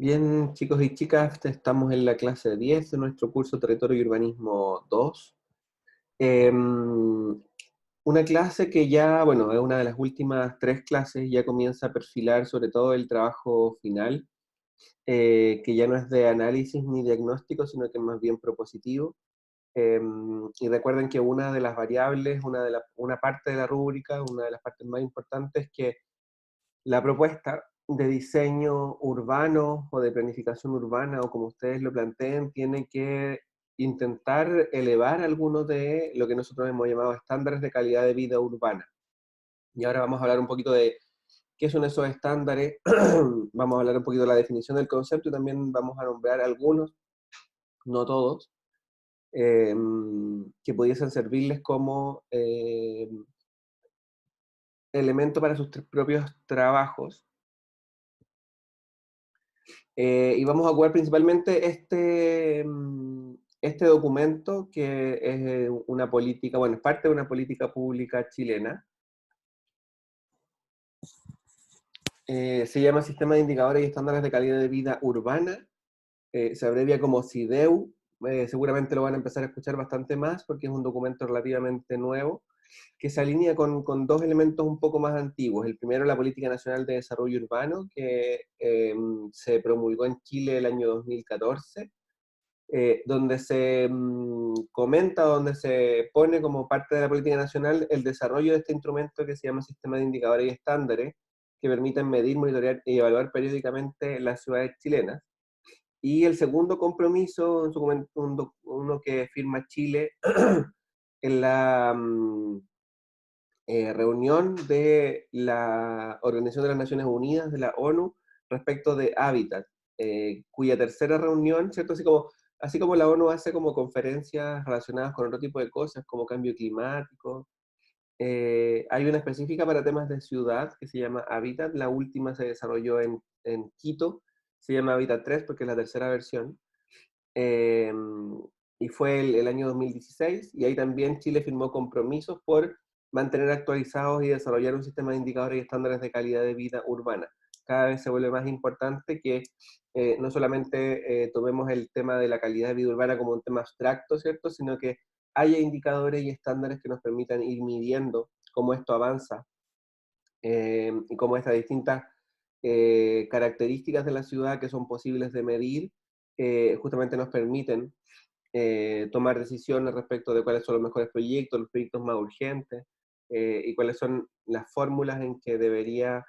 Bien, chicos y chicas, estamos en la clase 10 de nuestro curso Territorio y Urbanismo 2. Una clase que ya, bueno, es una de las últimas tres clases, ya comienza a perfilar sobre todo el trabajo final, que ya no es de análisis ni diagnóstico, sino que es más bien propositivo. Y recuerden que una de las variables, una parte de la rúbrica, una de las partes más importantes, es que la propuesta de diseño urbano o de planificación urbana, o como ustedes lo planteen, tiene que intentar elevar algunos de lo que nosotros hemos llamado estándares de calidad de vida urbana. Y ahora vamos a hablar un poquito de qué son esos estándares, vamos a hablar un poquito de la definición del concepto y también vamos a nombrar algunos, no todos, eh, que pudiesen servirles como elemento para sus propios trabajos. Y vamos a ocupar principalmente este documento, que es una política, bueno, es parte de una política pública chilena. Se llama Sistema de Indicadores y Estándares de Calidad de Vida Urbana. Se abrevia como CIDEU. Seguramente lo van a empezar a escuchar bastante más porque es un documento relativamente nuevo, que se alinea con dos elementos un poco más antiguos. El primero, la Política Nacional de Desarrollo Urbano, que se promulgó en Chile el año 2014, donde se comenta, donde se pone como parte de la política nacional el desarrollo de este instrumento que se llama Sistema de Indicadores y Estándares, que permiten medir, monitorear y evaluar periódicamente las ciudades chilenas. Y el segundo compromiso, en su momento, uno que firma Chile en la reunión de la Organización de las Naciones Unidas, de la ONU, respecto de hábitat, cuya tercera reunión, ¿cierto? Así como la ONU hace como conferencias relacionadas con otro tipo de cosas, como cambio climático, hay una específica para temas de ciudad que se llama Hábitat. La última se desarrolló en Quito, se llama Hábitat 3 porque es la tercera versión, eh, y fue el año 2016, y ahí también Chile firmó compromisos por mantener actualizados y desarrollar un sistema de indicadores y estándares de calidad de vida urbana. Cada vez se vuelve más importante que no solamente tomemos el tema de la calidad de vida urbana como un tema abstracto, ¿cierto? Sino que haya indicadores y estándares que nos permitan ir midiendo cómo esto avanza, y cómo estas distintas características de la ciudad que son posibles de medir, justamente nos permiten tomar decisiones respecto de cuáles son los mejores proyectos, los proyectos más urgentes, y cuáles son las fórmulas en que debería,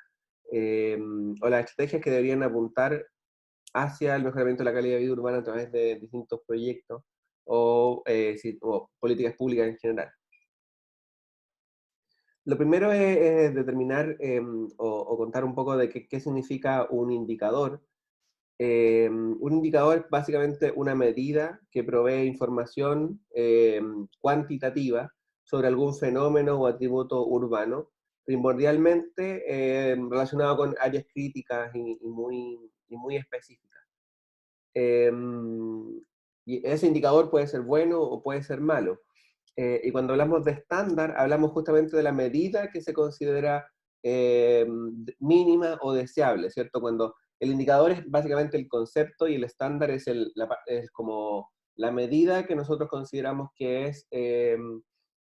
o las estrategias que deberían apuntar hacia el mejoramiento de la calidad de vida urbana a través de distintos proyectos o políticas públicas en general. Lo primero es determinar o contar un poco de qué significa un indicador. Un indicador es básicamente una medida que provee información cuantitativa sobre algún fenómeno o atributo urbano, primordialmente relacionado con áreas críticas y muy específicas. Eh, y ese indicador puede ser bueno o puede ser malo. Y cuando hablamos de estándar, hablamos justamente de la medida que se considera mínima o deseable, ¿cierto? Cuando el indicador es básicamente el concepto y el estándar es, es como la medida que nosotros consideramos que es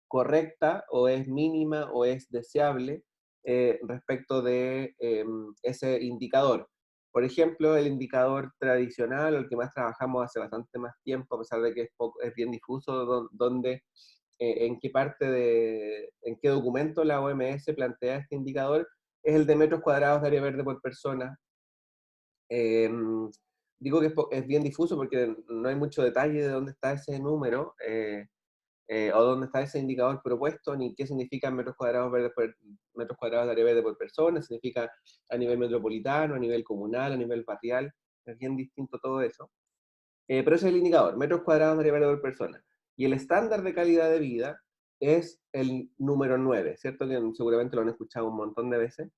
correcta o es mínima o es deseable respecto de ese indicador. Por ejemplo, el indicador tradicional, el que más trabajamos hace bastante más tiempo, a pesar de que es bien difuso, donde en qué documento la OMS plantea este indicador, es el de metros cuadrados de área verde por persona. Eh, Digo que es bien difuso porque no hay mucho detalle de dónde está ese número, o dónde está ese indicador propuesto, ni qué significa metros cuadrados de área verde por persona, significa a nivel metropolitano, a nivel comunal, a nivel barrial, es bien distinto todo eso. Pero ese es el indicador, metros cuadrados de área verde por persona. Y el estándar de calidad de vida es el número 9, ¿cierto? Que seguramente lo han escuchado un montón de veces,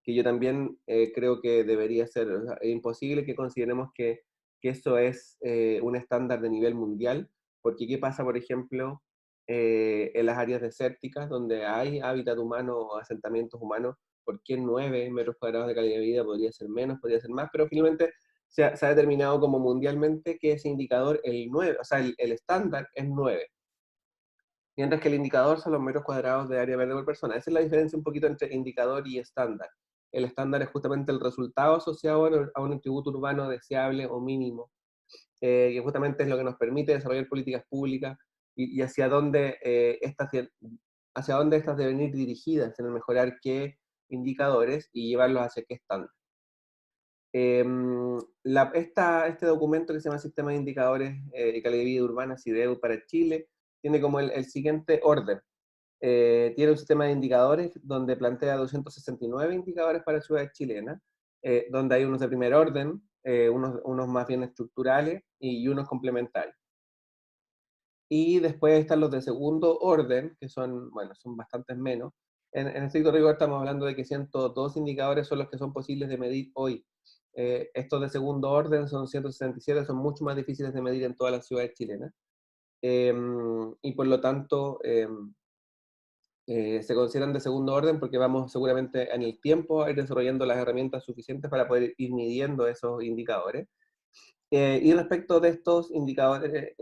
que yo también creo que debería ser, o sea, es imposible que consideremos que eso es un estándar de nivel mundial, porque ¿qué pasa, por ejemplo, en las áreas desérticas donde hay hábitat humano o asentamientos humanos? ¿Por qué 9 metros cuadrados de calidad de vida? Podría ser menos, podría ser más, pero finalmente se ha determinado como mundialmente que ese indicador, el 9, o sea, el estándar es 9, mientras que el indicador son los metros cuadrados de área verde por persona. Esa es la diferencia un poquito entre indicador y estándar. El estándar es justamente el resultado asociado a un atributo urbano deseable o mínimo, que justamente es lo que nos permite desarrollar políticas públicas y hacia dónde estas deben ir dirigidas en el mejorar qué indicadores y llevarlos hacia qué estándar. Este documento que se llama Sistema de Indicadores de Calidad de Vida Urbana, SIDEU, para Chile, tiene como el siguiente orden. Tiene un sistema de indicadores donde plantea 269 indicadores para ciudades chilenas, donde hay unos de primer orden, unos más bien estructurales y unos complementarios. Y después están los de segundo orden, que son, bueno, son bastantes menos. En estricto rigor estamos hablando de que 102 indicadores son los que son posibles de medir hoy. Estos de segundo orden son 167, son mucho más difíciles de medir en todas las ciudades chilenas. Y por lo tanto, se consideran de segundo orden porque vamos seguramente en el tiempo a ir desarrollando las herramientas suficientes para poder ir midiendo esos indicadores. Y respecto de estos indicadores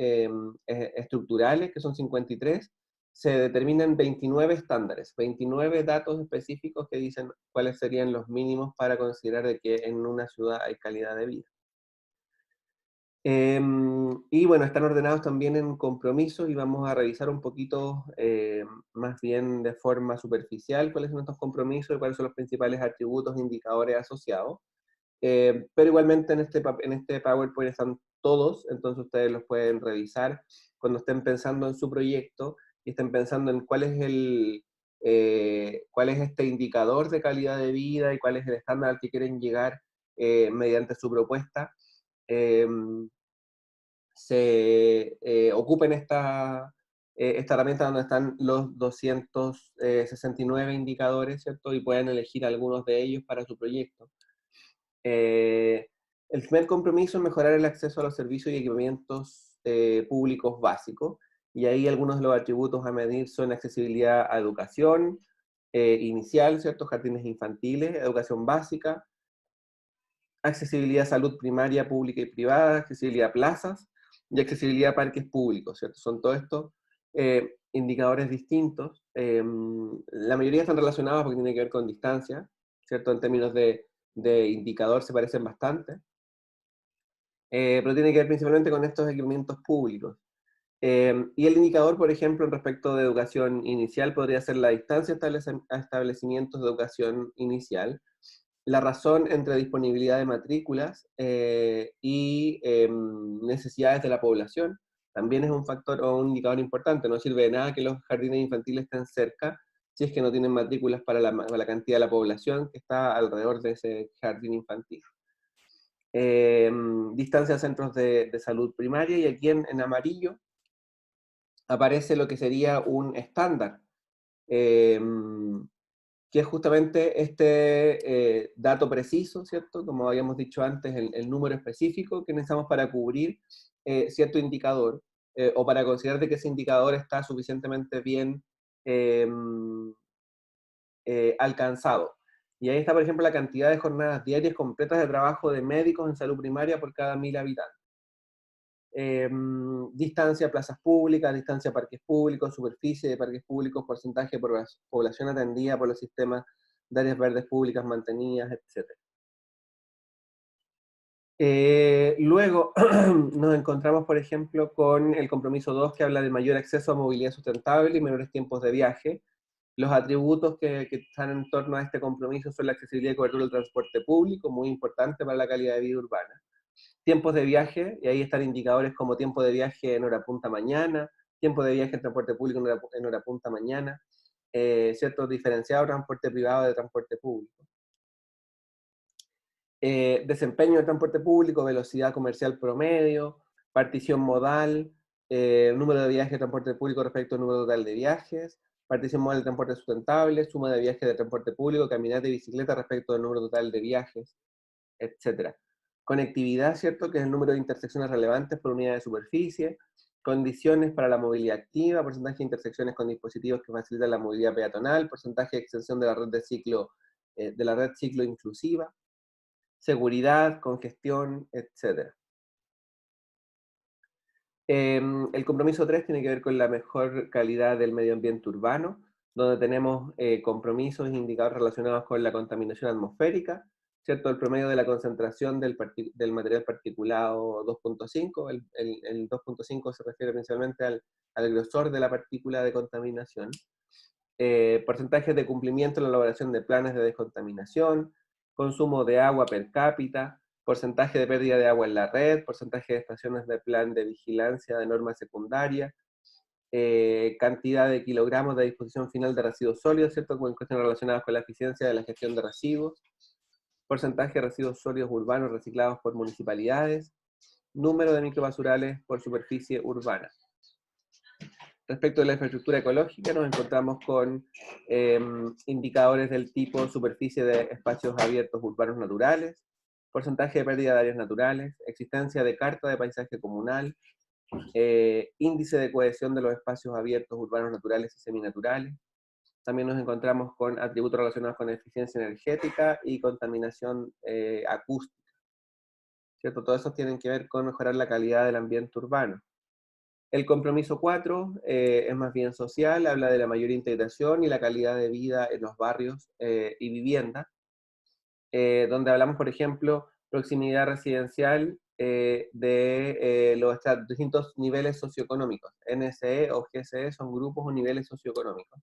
estructurales, que son 53, se determinan 29 estándares, 29 datos específicos que dicen cuáles serían los mínimos para considerar de que en una ciudad hay calidad de vida. Y bueno, están ordenados también en compromisos y vamos a revisar un poquito, más bien de forma superficial, cuáles son estos compromisos y cuáles son los principales atributos e indicadores asociados. Pero igualmente en este PowerPoint están todos, entonces ustedes los pueden revisar cuando estén pensando en su proyecto y estén pensando en cuál es este indicador de calidad de vida y cuál es el estándar al que quieren llegar mediante su propuesta. Eh, Ocupen esta herramienta donde están los 269 indicadores, ¿cierto? Y pueden elegir algunos de ellos para su proyecto. El primer compromiso es mejorar el acceso a los servicios y equipamientos públicos básicos, y ahí algunos de los atributos a medir son accesibilidad a educación inicial, ¿cierto? Jardines infantiles, educación básica, accesibilidad a salud primaria, pública y privada, accesibilidad a plazas y accesibilidad a parques públicos, ¿cierto? Son todos estos indicadores distintos. La mayoría están relacionados porque tienen que ver con distancia, ¿cierto? En términos de indicador se parecen bastante, pero tiene que ver principalmente con estos equipamientos públicos. Y el indicador, por ejemplo, en respecto de educación inicial, podría ser la distancia a establecimientos de educación inicial, la razón entre disponibilidad de matrículas y necesidades de la población. También es un factor o un indicador importante. No sirve de nada que los jardines infantiles estén cerca si es que no tienen matrículas para la cantidad de la población que está alrededor de ese jardín infantil. Distancia a centros de salud primaria, y aquí en amarillo aparece lo que sería un estándar, que es justamente este dato preciso, ¿cierto? Como habíamos dicho antes, el número específico que necesitamos para cubrir cierto indicador, o para considerar de que ese indicador está suficientemente bien eh, alcanzado. Y ahí está, por ejemplo, la cantidad de jornadas diarias completas de trabajo de médicos en salud primaria por cada 1000 habitantes. Distancia a plazas públicas, distancia a parques públicos, superficie de parques públicos, porcentaje de población atendida por los sistemas de áreas verdes públicas mantenidas, etc. Luego nos encontramos, por ejemplo, con el compromiso 2, que habla de mayor acceso a movilidad sustentable y menores tiempos de viaje. Los atributos que están en torno a este compromiso son la accesibilidad y cobertura del transporte público, muy importante para la calidad de vida urbana. Tiempos de viaje, y ahí están indicadores como tiempo de viaje en hora punta mañana, tiempo de viaje en transporte público en hora punta mañana, ¿cierto? Diferenciado transporte privado de transporte público. Desempeño de transporte público, velocidad comercial promedio, partición modal, número de viajes de transporte público respecto al número total de viajes, partición modal de transporte sustentable, suma de viajes de transporte público, caminata y bicicleta respecto al número total de viajes, etc. Conectividad, ¿cierto? Que es el número de intersecciones relevantes por unidad de superficie, condiciones para la movilidad activa, porcentaje de intersecciones con dispositivos que facilitan la movilidad peatonal, porcentaje de extensión de la red de ciclo inclusiva, seguridad, congestión, etc. El compromiso 3 tiene que ver con la mejor calidad del medio ambiente urbano, donde tenemos compromisos e indicadores relacionados con la contaminación atmosférica, ¿cierto? El promedio de la concentración del material particulado 2.5, el 2.5 se refiere principalmente al grosor de la partícula de contaminación. Porcentajes de cumplimiento en la elaboración de planes de descontaminación, consumo de agua per cápita, porcentaje de pérdida de agua en la red, porcentaje de estaciones de plan de vigilancia de norma secundaria, cantidad de kilogramos de disposición final de residuos sólidos, ¿cierto? Con cuestiones relacionadas con la eficiencia de la gestión de residuos, porcentaje de residuos sólidos urbanos reciclados por municipalidades, número de microbasurales por superficie urbana. Respecto de la infraestructura ecológica, nos encontramos con indicadores del tipo superficie de espacios abiertos urbanos naturales, porcentaje de pérdida de áreas naturales, existencia de carta de paisaje comunal, índice de cohesión de los espacios abiertos urbanos naturales y seminaturales. También nos encontramos con atributos relacionados con eficiencia energética y contaminación acústica, ¿cierto? Todos esos tienen que ver con mejorar la calidad del ambiente urbano. El compromiso 4 es más bien social, habla de la mayor integración y la calidad de vida en los barrios y viviendas, donde hablamos, por ejemplo, proximidad residencial de los distintos niveles socioeconómicos. NSE o GSE son grupos o niveles socioeconómicos.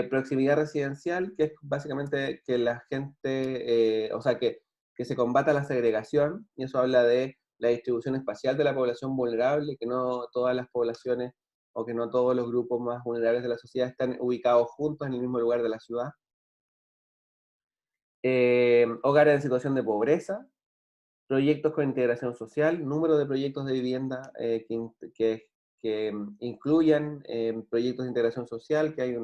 Proximidad residencial, que es básicamente que la gente, o sea, que se combata la segregación, y eso habla de la distribución espacial de la población vulnerable, que no todas las poblaciones o que no todos los grupos más vulnerables de la sociedad están ubicados juntos en el mismo lugar de la ciudad. Hogares en situación de pobreza, proyectos con integración social, número de proyectos de vivienda que incluyan proyectos de integración social, que hay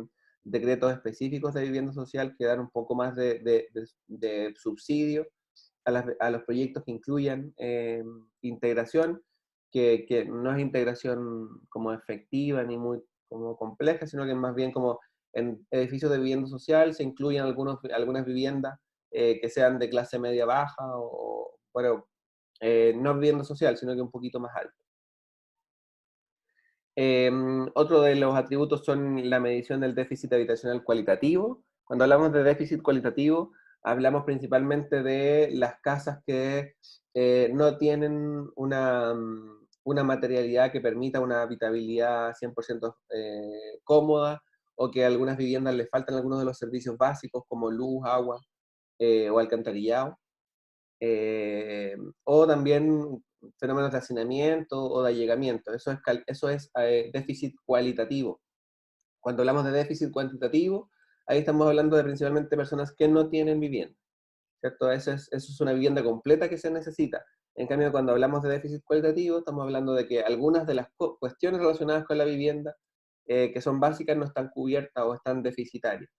decretos específicos de vivienda social que dan un poco más de subsidio a los proyectos que incluyan integración, que no es integración como efectiva ni muy como compleja, sino que más bien como en edificios de vivienda social se incluyen algunas viviendas que sean de clase media baja o, bueno, no vivienda social, sino que un poquito más alto. Otro de los atributos son la medición del déficit habitacional cualitativo. Cuando hablamos de déficit cualitativo, hablamos principalmente de las casas que no tienen una materialidad que permita una habitabilidad 100% cómoda, o que a algunas viviendas les faltan algunos de los servicios básicos como luz, agua o alcantarillado. O también fenómenos de hacinamiento o de allegamiento. Eso es déficit cualitativo. Cuando hablamos de déficit cuantitativo, ahí estamos hablando de principalmente personas que no tienen vivienda, ¿cierto? Eso es una vivienda completa que se necesita. En cambio, cuando hablamos de déficit cualitativo, estamos hablando de que algunas de las cuestiones relacionadas con la vivienda, que son básicas, no están cubiertas o están deficitarias.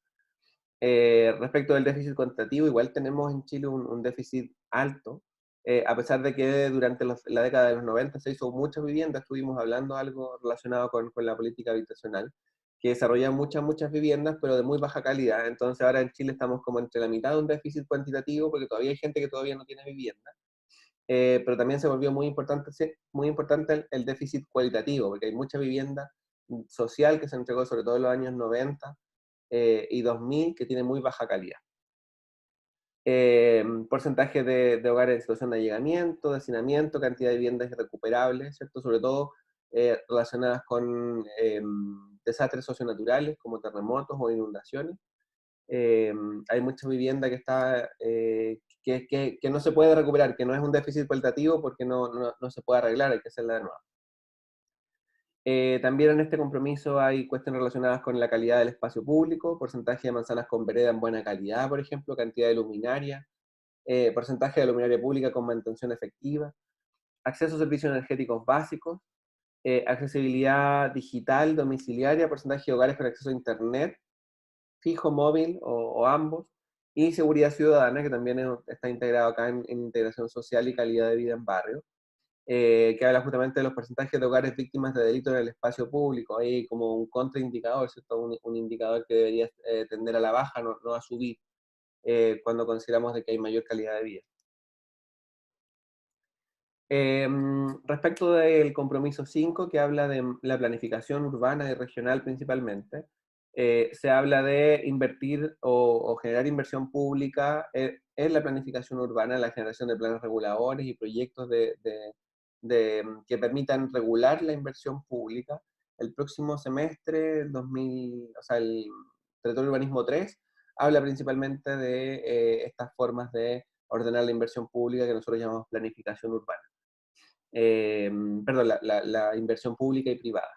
Respecto del déficit cuantitativo, igual tenemos en Chile un déficit alto, a pesar de que durante la década de los 90 se hizo muchas viviendas, estuvimos hablando algo relacionado con la política habitacional, que desarrolla muchas viviendas, pero de muy baja calidad. Entonces ahora en Chile estamos como entre la mitad de un déficit cuantitativo, porque todavía hay gente que todavía no tiene vivienda, pero también se volvió muy importante, sí, muy importante el déficit cualitativo, porque hay mucha vivienda social que se entregó sobre todo en los años 90 y 2000 que tiene muy baja calidad. Porcentaje de hogares en situación de allegamiento, de hacinamiento, cantidad de viviendas irrecuperables, ¿cierto? Sobre todo relacionadas con desastres socionaturales como terremotos o inundaciones. Hay mucha vivienda que está que no se puede recuperar, que no es un déficit cualitativo porque no se puede arreglar, hay que hacerla de nuevo. También en este compromiso hay cuestiones relacionadas con la calidad del espacio público, porcentaje de manzanas con vereda en buena calidad, por ejemplo, cantidad de luminaria, porcentaje de luminaria pública con mantención efectiva, acceso a servicios energéticos básicos, accesibilidad digital domiciliaria, porcentaje de hogares con acceso a Internet, fijo, móvil o ambos, y seguridad ciudadana, que también está integrado acá en integración social y calidad de vida en barrio, que habla justamente de los porcentajes de hogares víctimas de delitos en el espacio público. Hay como un contraindicador, ¿cierto? Un indicador que debería tender a la baja, no a subir. cuando consideramos de que hay mayor calidad de vida. Respecto del compromiso 5, que habla de la planificación urbana y regional principalmente, se habla de invertir o generar inversión pública en la planificación urbana, la generación de planes reguladores y proyectos que permitan regular la inversión pública. El próximo semestre, o sea, el Territorio de Urbanismo 3, habla principalmente de estas formas de ordenar la inversión pública que nosotros llamamos planificación urbana. Eh, Perdón, la inversión pública y privada.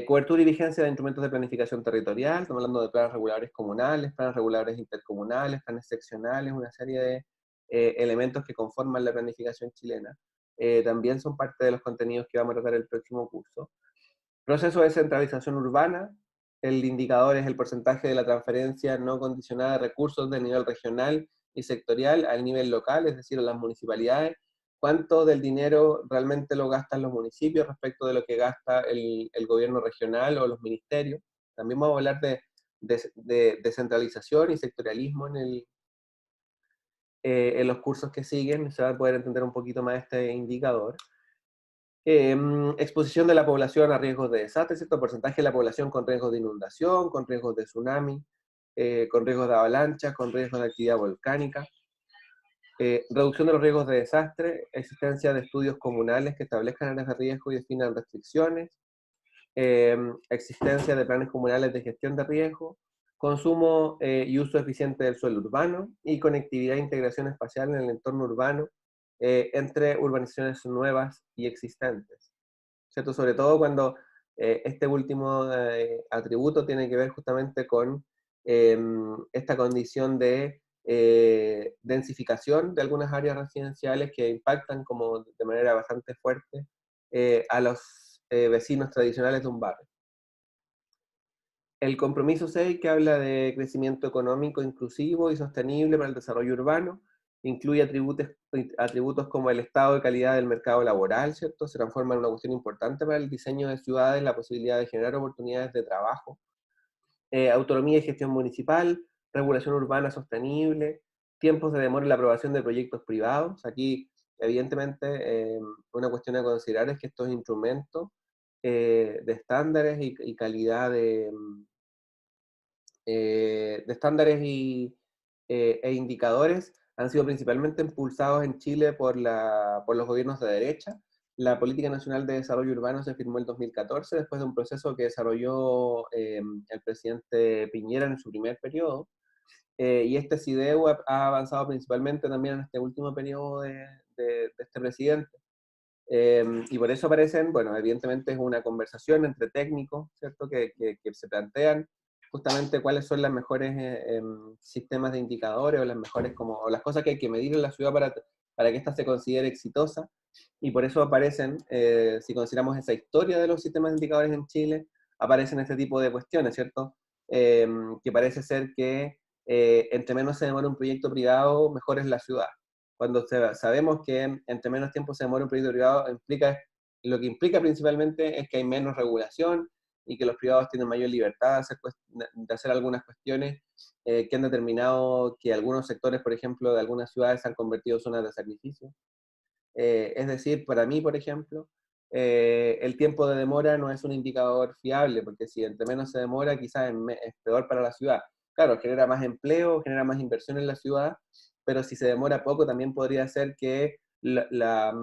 Cobertura y vigencia de instrumentos de planificación territorial, estamos hablando de planes reguladores comunales, planes reguladores intercomunales, planes seccionales, una serie de elementos que conforman la planificación chilena. También son parte de los contenidos que vamos a tratar el próximo curso. Proceso de centralización urbana, el indicador es el porcentaje de la transferencia no condicionada de recursos del nivel regional y sectorial al nivel local, es decir, a las municipalidades. ¿Cuánto del dinero realmente lo gastan los municipios respecto de lo que gasta el gobierno regional o los ministerios? También vamos a hablar de descentralización y sectorialismo en los cursos que siguen, se va a poder entender un poquito más este indicador. Exposición de la población a riesgos de desastre, cierto porcentaje de la población con riesgos de inundación, con riesgos de tsunami, con riesgos de avalanchas, con riesgos de actividad volcánica. Reducción de los riesgos de desastre, existencia de estudios comunales que establezcan áreas de riesgo y definan restricciones, existencia de planes comunales de gestión de riesgo, consumo y uso eficiente del suelo urbano y conectividad e integración espacial en el entorno urbano entre urbanizaciones nuevas y existentes, ¿cierto? Sobre todo cuando este último atributo tiene que ver justamente con esta condición de densificación de algunas áreas residenciales que impactan como de manera bastante fuerte a los vecinos tradicionales de un barrio. El compromiso 6, que habla de crecimiento económico inclusivo y sostenible para el desarrollo urbano, incluye atributos como el estado de calidad del mercado laboral, ¿cierto? Se transforma en una cuestión importante para el diseño de ciudades, la posibilidad de generar oportunidades de trabajo, autonomía y gestión municipal, regulación urbana sostenible, tiempos de demora en la aprobación de proyectos privados. Aquí, evidentemente, una cuestión a considerar es que estos instrumentos de estándares y calidad de estándares e indicadores han sido principalmente impulsados en Chile por los gobiernos de derecha. La Política Nacional de Desarrollo Urbano se firmó en 2014 después de un proceso que desarrolló el presidente Piñera en su primer periodo. Y este CIDEU ha avanzado principalmente también en este último periodo de este presidente. Y por eso aparecen, bueno, evidentemente es una conversación entre técnicos, ¿cierto? Que se plantean justamente cuáles son los mejores sistemas de indicadores o las mejores o las cosas que hay que medir en la ciudad para que ésta se considere exitosa. Y por eso aparecen, si consideramos esa historia de los sistemas de indicadores en Chile, aparecen este tipo de cuestiones, ¿cierto? Que parece ser que entre menos se demora un proyecto privado, mejor es la ciudad. Cuando sabemos que entre menos tiempo se demora un proyecto privado, lo que implica principalmente es que hay menos regulación y que los privados tienen mayor libertad de hacer algunas cuestiones que han determinado que algunos sectores, por ejemplo, de algunas ciudades se han convertido en zonas de sacrificio. Es decir, para mí, por ejemplo, el tiempo de demora no es un indicador fiable, porque si entre menos se demora, quizás es peor para la ciudad. Claro, genera más empleo, genera más inversión en la ciudad, pero si se demora poco, también podría ser que las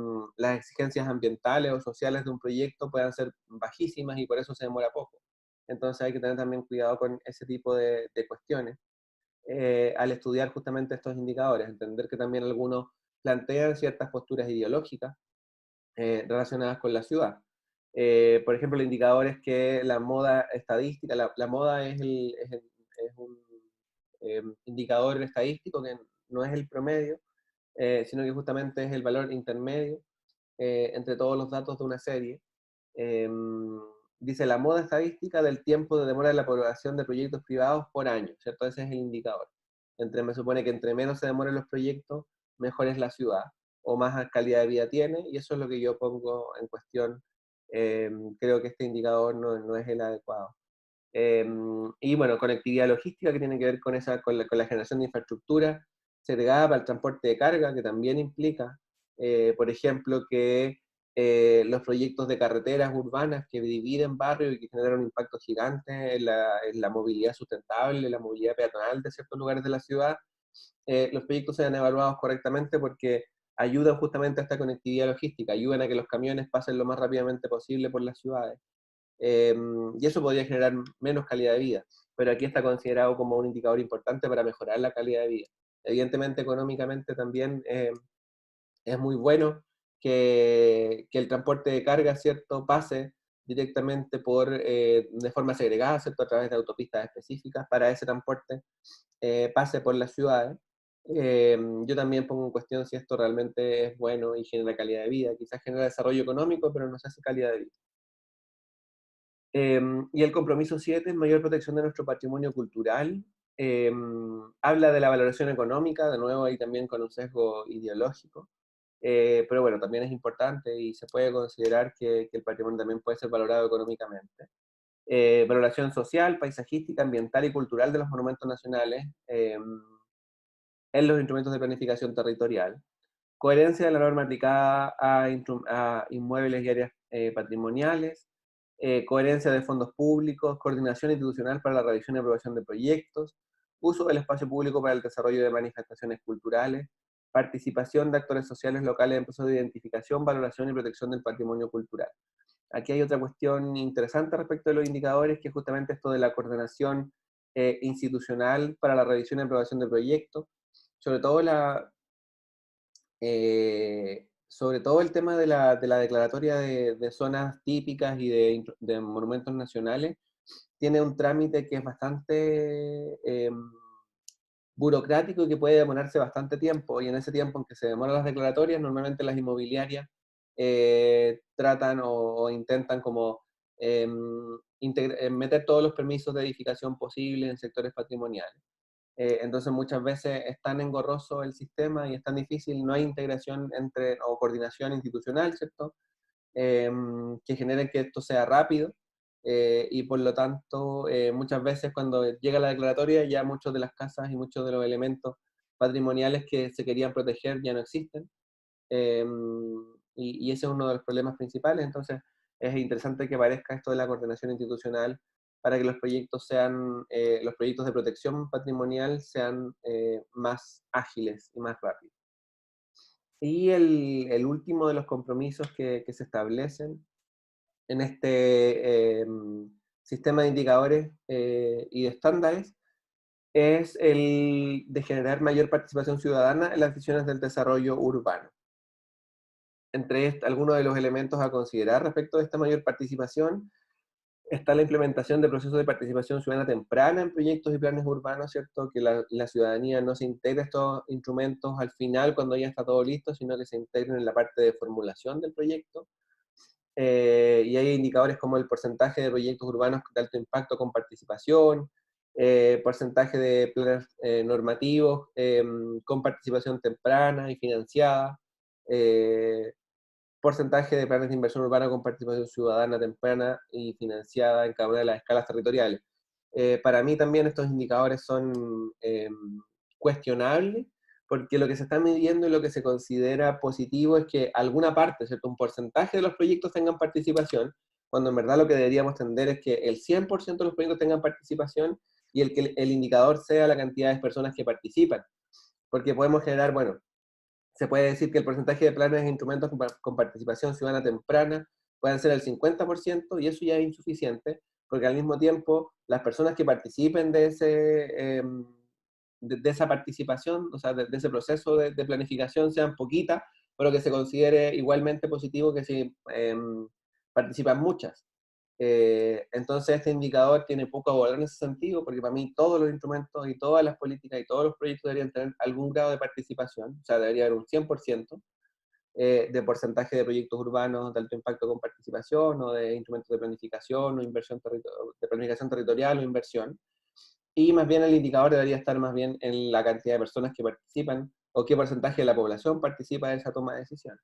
exigencias ambientales o sociales de un proyecto puedan ser bajísimas y por eso se demora poco. Entonces hay que tener también cuidado con ese tipo de cuestiones al estudiar justamente estos indicadores, entender que también algunos plantean ciertas posturas ideológicas relacionadas con la ciudad. Por ejemplo, el indicador es que la moda estadística, la moda es un indicador estadístico que no es el promedio, sino que justamente es el valor intermedio entre todos los datos de una serie. Eh, Dice la moda estadística del tiempo de demora de la aprobación de proyectos privados por año, ¿cierto? Ese es el indicador. Me supone que entre menos se demoren los proyectos, mejor es la ciudad, o más calidad de vida tiene, y eso es lo que yo pongo en cuestión. Creo que este indicador no es el adecuado. Y bueno, conectividad logística que tiene que ver con, con la generación de infraestructura segregada para el transporte de carga, que también implica, por ejemplo, que los proyectos de carreteras urbanas que dividen barrios y que generan un impacto gigante en la movilidad sustentable, la movilidad peatonal de ciertos lugares de la ciudad, los proyectos sean evaluados correctamente porque ayudan justamente a esta conectividad logística, ayudan a que los camiones pasen lo más rápidamente posible por las ciudades. Eh, y eso podría generar menos calidad de vida, pero aquí está considerado como un indicador importante para mejorar la calidad de vida. Evidentemente, económicamente también es muy bueno que el transporte de carga, ¿cierto?, pase directamente de forma segregada, ¿cierto?, a través de autopistas específicas para ese transporte, pase por las ciudades. Yo también pongo en cuestión si esto realmente es bueno y genera calidad de vida. Quizás genera desarrollo económico, pero no se hace calidad de vida. Y el compromiso 7 es mayor protección de nuestro patrimonio cultural. Habla de la valoración económica, de nuevo ahí también con un sesgo ideológico. Pero bueno, también es importante y se puede considerar que el patrimonio también puede ser valorado económicamente. Valoración social, paisajística, ambiental y cultural de los monumentos nacionales en los instrumentos de planificación territorial. Coherencia de la norma aplicada a inmuebles y áreas patrimoniales, coherencia de fondos públicos, coordinación institucional para la revisión y aprobación de proyectos, uso del espacio público para el desarrollo de manifestaciones culturales, participación de actores sociales locales en procesos de identificación, valoración y protección del patrimonio cultural. Aquí hay otra cuestión interesante respecto de los indicadores, que es justamente esto de la coordinación institucional para la revisión y aprobación de proyectos, sobre todo sobre todo el tema de la declaratoria de zonas típicas y de monumentos nacionales, tiene un trámite que es bastante burocrático y que puede demorarse bastante tiempo, y en ese tiempo en que se demoran las declaratorias, normalmente las inmobiliarias tratan o intentan como meter todos los permisos de edificación posibles en sectores patrimoniales. Entonces muchas veces es tan engorroso el sistema y es tan difícil, no hay integración o coordinación institucional, ¿cierto? Que genere que esto sea rápido, y por lo tanto muchas veces cuando llega la declaratoria ya muchas de las casas y muchos de los elementos patrimoniales que se querían proteger ya no existen, eh, y ese es uno de los problemas principales. Entonces es interesante que aparezca esto de la coordinación institucional para que los proyectos los proyectos de protección patrimonial sean más ágiles y más rápidos. Y el último de los compromisos que se establecen en este sistema de indicadores y de estándares es el de generar mayor participación ciudadana en las decisiones del desarrollo urbano. Entre algunos de los elementos a considerar respecto de esta mayor participación está la implementación de procesos de participación ciudadana temprana en proyectos y planes urbanos, ¿cierto? Que la ciudadanía no se integre a estos instrumentos al final cuando ya está todo listo, sino que se integren en la parte de formulación del proyecto. Y hay indicadores como el porcentaje de proyectos urbanos de alto impacto con participación, porcentaje de planes normativos con participación temprana y financiada, eh, porcentaje de planes de inversión urbana con participación ciudadana temprana y financiada en cada una de las escalas territoriales. Para mí también estos indicadores son cuestionables, porque lo que se está midiendo y lo que se considera positivo es que alguna parte, ¿cierto?, un porcentaje de los proyectos tengan participación, cuando en verdad lo que deberíamos tender es que el 100% de los proyectos tengan participación y que el indicador sea la cantidad de personas que participan, porque podemos generar, bueno, se puede decir que el porcentaje de planes e instrumentos con participación ciudadana temprana pueden ser el 50%, y eso ya es insuficiente, porque al mismo tiempo las personas que participen de esa participación, o sea, de ese proceso de planificación sean poquitas, pero que se considere igualmente positivo que si participan muchas. Entonces este indicador tiene poco valor en ese sentido, porque para mí todos los instrumentos y todas las políticas y todos los proyectos deberían tener algún grado de participación, o sea, debería haber un 100% de porcentaje de proyectos urbanos de alto impacto con participación, o de instrumentos de planificación o inversión de planificación territorial o inversión, y más bien el indicador debería estar más bien en la cantidad de personas que participan o qué porcentaje de la población participa de esa toma de decisiones.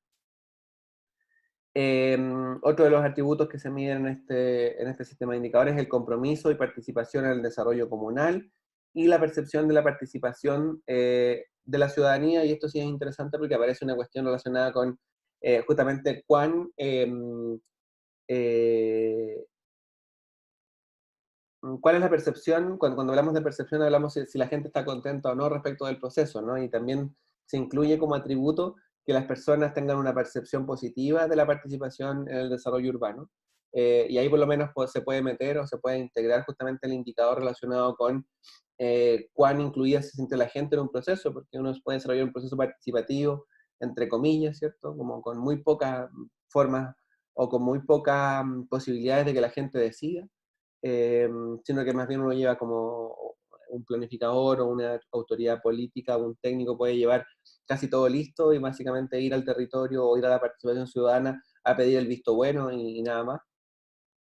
Otro de los atributos que se miden en este sistema de indicadores es el compromiso y participación en el desarrollo comunal y la percepción de la participación de la ciudadanía, y esto sí es interesante porque aparece una cuestión relacionada con justamente eh, cuál es la percepción, cuando hablamos de percepción hablamos si la gente está contenta o no respecto del proceso, ¿no? Y también se incluye como atributo que las personas tengan una percepción positiva de la participación en el desarrollo urbano. Y ahí por lo menos pues, se puede meter o se puede integrar justamente el indicador relacionado con cuán incluida se siente la gente en un proceso, porque uno puede desarrollar un proceso participativo, entre comillas, ¿cierto? Como con muy pocas formas o con muy pocas posibilidades de que la gente decida, eh, sino que más bien uno lleva como un planificador o una autoridad política, un técnico puede llevar casi todo listo y básicamente ir al territorio o ir a la participación ciudadana a pedir el visto bueno y nada más.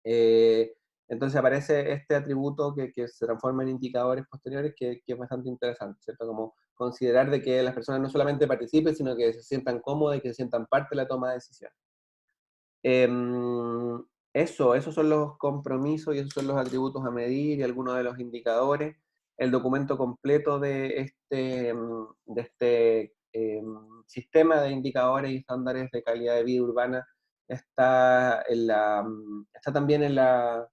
Eh, entonces aparece este atributo que se transforma en indicadores posteriores que es bastante interesante, ¿cierto? Como considerar de que las personas no solamente participen, sino que se sientan cómodas y que se sientan parte de la toma de decisiones. Esos son los compromisos y esos son los atributos a medir y algunos de los indicadores. El documento completo de este sistema de indicadores y estándares de calidad de vida urbana está también en la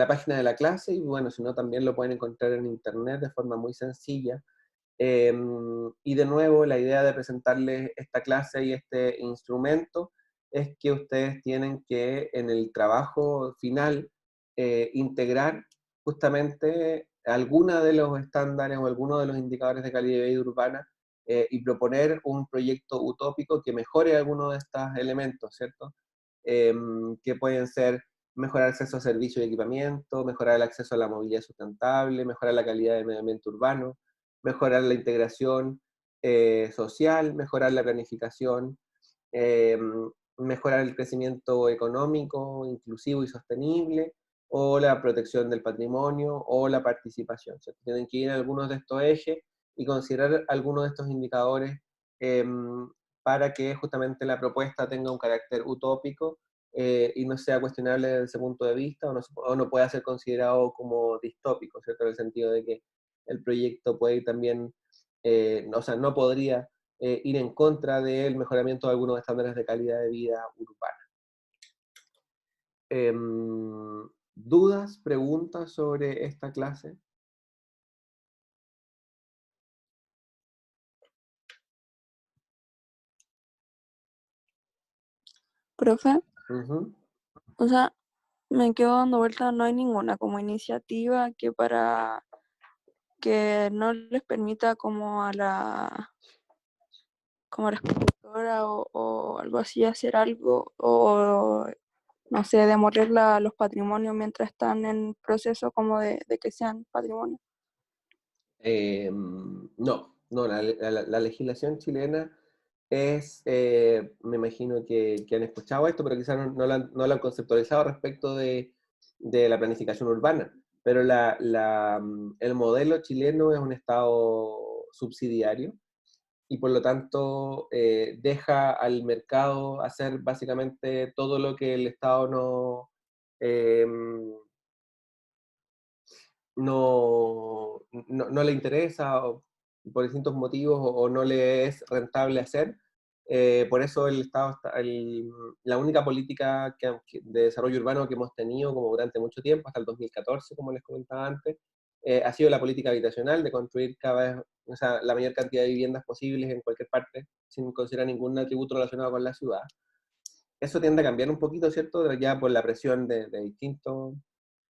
página de la clase, y bueno, si no también lo pueden encontrar en internet de forma muy sencilla. Y de nuevo, la idea de presentarles esta clase y este instrumento es que ustedes tienen que en el trabajo final integrar justamente alguna de los estándares o algunos de los indicadores de calidad de vida urbana y proponer un proyecto utópico que mejore algunos de estos elementos, ¿cierto? Que pueden ser mejorar el acceso a servicios y equipamiento, mejorar el acceso a la movilidad sustentable, mejorar la calidad del medio ambiente urbano, mejorar la integración social, mejorar la planificación, eh, mejorar el crecimiento económico, inclusivo y sostenible, o la protección del patrimonio, o la participación. ¿Cierto? Tienen que ir a algunos de estos ejes y considerar algunos de estos indicadores eh, para que justamente la propuesta tenga un carácter utópico y no sea cuestionable desde ese punto de vista, o no pueda ser considerado como distópico, ¿cierto? En el sentido de que el proyecto puede ir también, o sea, no podría ir en contra del mejoramiento de algunos estándares de calidad de vida urbana. ¿Dudas, preguntas sobre esta clase? Profe, Ujú. o sea, me quedo dando vueltas, no hay ninguna como iniciativa que para que no les permita como a la escultora o algo así hacer algo o no sé, demoler los patrimonios mientras están en proceso como de que sean patrimonio. No, la legislación chilena es, me imagino que han escuchado esto, pero quizás no lo han conceptualizado respecto de la planificación urbana. Pero el modelo chileno es un Estado subsidiario y por lo tanto deja al mercado hacer básicamente todo lo que el Estado eh, no le interesa o por distintos motivos o no le es rentable hacer. Por eso el Estado la única política de desarrollo urbano que hemos tenido como durante mucho tiempo, hasta el 2014, como les comentaba antes, ha sido la política habitacional de construir cada vez, o sea, la mayor cantidad de viviendas posibles en cualquier parte, sin considerar ningún atributo relacionado con la ciudad. Eso tiende a cambiar un poquito, ¿cierto? Ya por la presión de distintos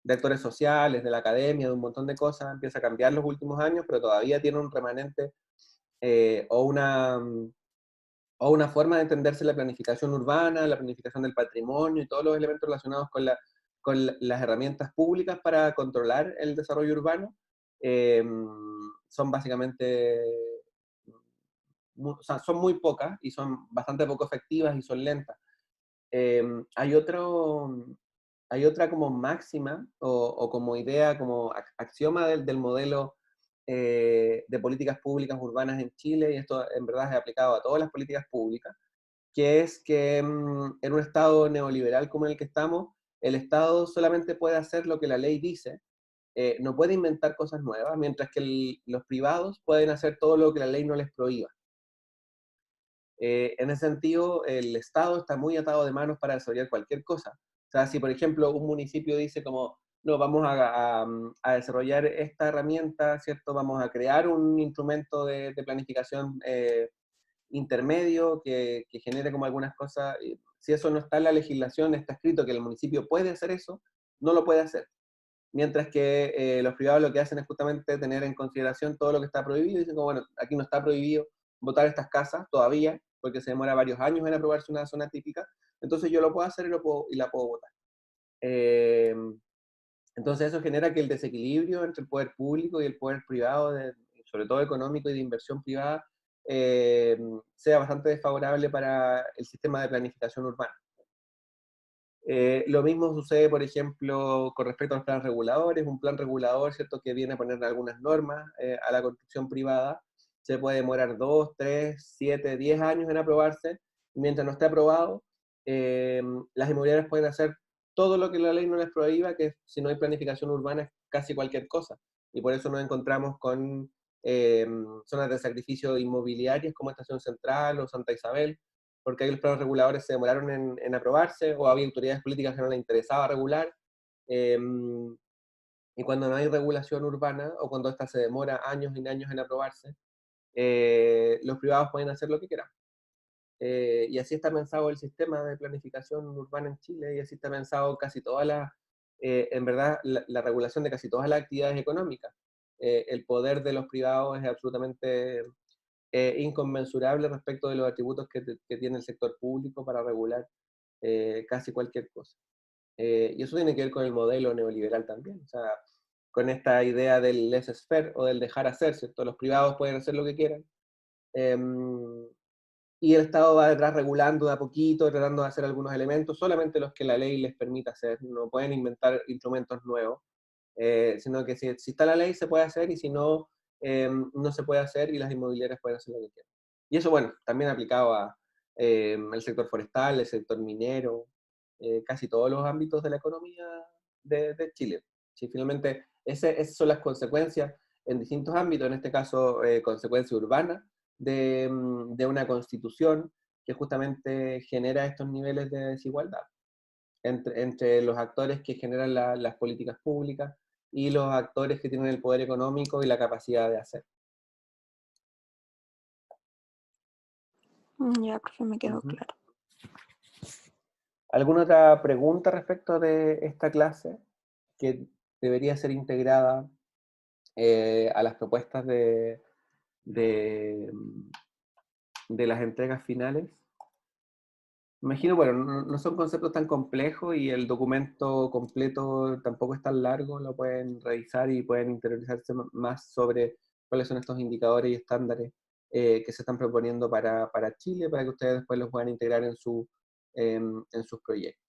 de actores sociales, de la academia, de un montón de cosas, empieza a cambiar los últimos años, pero todavía tiene un remanente eh, o, una, o una forma de entenderse la planificación urbana, la planificación del patrimonio y todos los elementos relacionados las herramientas públicas para controlar el desarrollo urbano. eh, Son básicamente, o sea, son muy pocas y son bastante poco efectivas y son lentas. Eh, hay otro, Hay otra como máxima o como idea, como axioma del modelo de políticas públicas urbanas en Chile, y esto en verdad es aplicado a todas las políticas públicas, que es que en un Estado neoliberal como el que estamos, el Estado solamente puede hacer lo que la ley dice, no puede inventar cosas nuevas, mientras que los privados pueden hacer todo lo que la ley no les prohíba. En ese sentido, el Estado está muy atado de manos para desarrollar cualquier cosa. O sea, si por ejemplo un municipio dice como, no, vamos a desarrollar esta herramienta, ¿cierto? Vamos a crear un instrumento de planificación intermedio que genere como algunas cosas, si eso no está en la legislación, está escrito que el municipio puede hacer eso, no lo puede hacer. Mientras que los privados lo que hacen es justamente tener en consideración todo lo que está prohibido y dicen como, bueno, aquí no está prohibido votar estas casas todavía, porque se demora varios años en aprobarse una zona típica, entonces yo lo puedo hacer y la puedo votar. Eh, entonces eso genera que el desequilibrio entre el poder público y el poder privado, sobre todo económico y de inversión privada, eh, sea bastante desfavorable para el sistema de planificación urbana. Lo mismo sucede, por ejemplo, con respecto a los planes reguladores. Un plan regulador, ¿cierto?, que viene a poner algunas normas a la construcción privada, se puede demorar 2, 3, 7, 10 años en aprobarse. Mientras no esté aprobado, las inmobiliarias pueden hacer todo lo que la ley no les prohíba, que si no hay planificación urbana es casi cualquier cosa. Y por eso nos encontramos con zonas de sacrificio inmobiliarias como Estación Central o Santa Isabel, porque ahí los planos reguladores se demoraron en aprobarse, o había autoridades políticas que no les interesaba regular, eh, y cuando no hay regulación urbana, o cuando esta se demora años y años en aprobarse, los privados pueden hacer lo que quieran. Y así está pensado el sistema de planificación urbana en Chile, y así está pensado casi todas las, en verdad, la regulación de casi todas las actividades económicas. El poder de los privados es absolutamente inconmensurable respecto de los atributos que tiene el sector público para regular casi cualquier cosa. Y eso tiene que ver con el modelo neoliberal también, o sea, con esta idea del laissez-faire o del dejar hacer, ¿cierto? Los privados pueden hacer lo que quieran, y el Estado va detrás regulando de a poquito, tratando de hacer algunos elementos, solamente los que la ley les permita hacer, no pueden inventar instrumentos nuevos, sino que si está la ley se puede hacer, y si no, no se puede hacer, y las inmobiliarias pueden hacer lo que quieran. Y eso, bueno, también aplicado a el sector forestal, el sector minero, casi todos los ámbitos de la economía de Chile. Si finalmente esas son las consecuencias en distintos ámbitos, en este caso consecuencia urbana, de una constitución que justamente genera estos niveles de desigualdad entre los actores que generan las políticas públicas y los actores que tienen el poder económico y la capacidad de hacer. Ya, profe, me quedó Ujú. claro. ¿Alguna otra pregunta respecto de esta clase que debería ser integrada a las propuestas de, de las entregas finales? Imagino, bueno, no son conceptos tan complejos y el documento completo tampoco es tan largo, lo pueden revisar y pueden interiorizarse más sobre cuáles son estos indicadores y estándares que se están proponiendo para Chile, para que ustedes después los puedan integrar en sus proyectos.